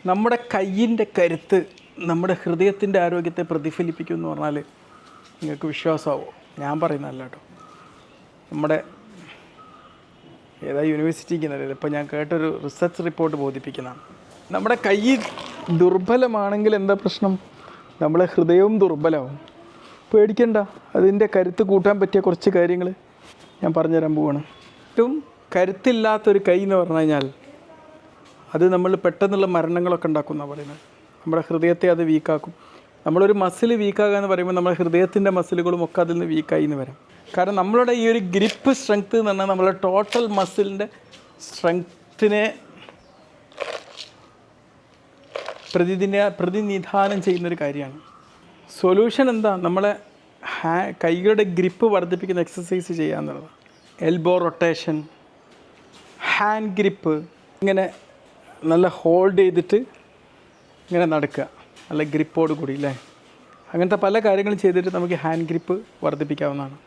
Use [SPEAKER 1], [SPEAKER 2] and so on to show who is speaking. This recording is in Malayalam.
[SPEAKER 1] നമ്മുടെ കയ്യിൻ്റെ കരുത്ത് നമ്മുടെ ഹൃദയത്തിൻ്റെ ആരോഗ്യത്തെ പ്രതിഫലിപ്പിക്കും എന്ന് പറഞ്ഞാൽ നിങ്ങൾക്ക് വിശ്വാസമാവോ? ഞാൻ പറയുന്നതല്ല കേട്ടോ. നമ്മുടെ ഏതാ യൂണിവേഴ്സിറ്റിക്ക് ഇപ്പോൾ ഞാൻ കേട്ടൊരു റിസർച്ച് റിപ്പോർട്ട് ബോധിപ്പിക്കുന്നതാണ്. നമ്മുടെ കൈ ദുർബലമാണെങ്കിൽ എന്താ പ്രശ്നം? നമ്മളെ ഹൃദയവും ദുർബലമാവും. പേടിക്കണ്ട, അതിൻ്റെ കരുത്ത് കൂട്ടാൻ പറ്റിയ കുറച്ച് കാര്യങ്ങൾ ഞാൻ പറഞ്ഞുതരാൻ പോവാണ്. ഏറ്റവും കരുത്തില്ലാത്തൊരു കൈ എന്ന് പറഞ്ഞു കഴിഞ്ഞാൽ അത് നമ്മൾ പെട്ടെന്നുള്ള മരണങ്ങളൊക്കെ ഉണ്ടാക്കും എന്നാണ് പറയുന്നത്. നമ്മുടെ ഹൃദയത്തെ അത് വീക്കാക്കും. നമ്മളൊരു മസിൽ വീക്കാകുക എന്ന് പറയുമ്പോൾ നമ്മുടെ ഹൃദയത്തിൻ്റെ മസിലുകളും ഒക്കെ അതിൽ നിന്ന് വീക്കായി എന്ന് വരാം. കാരണം നമ്മളുടെ ഈ ഒരു ഗ്രിപ്പ് സ്ട്രെങ്ത്ത് എന്ന് പറഞ്ഞാൽ നമ്മളുടെ ടോട്ടൽ മസിലിൻ്റെ സ്ട്രെങ്ത്തിനെ പ്രതിനിധാനം ചെയ്യുന്നൊരു കാര്യമാണ്. സൊല്യൂഷൻ എന്താ? നമ്മളെ കൈകളുടെ ഗ്രിപ്പ് വർദ്ധിപ്പിക്കുന്ന എക്സസൈസ് ചെയ്യുക എന്നുള്ളതാണ്. എൽബോ റൊട്ടേഷൻ, ഹാൻഡ് ഗ്രിപ്പ്, ഇങ്ങനെ നല്ല ഹോൾഡ് ചെയ്തിട്ട് ഇങ്ങനെ നടക്കുക, നല്ല ഗ്രിപ്പോട് കൂടി അല്ലേ. അങ്ങനത്തെ പല കാര്യങ്ങളും ചെയ്തിട്ട് നമുക്ക് ഹാൻഡ് ഗ്രിപ്പ് വർദ്ധിപ്പിക്കാവുന്നതാണ്.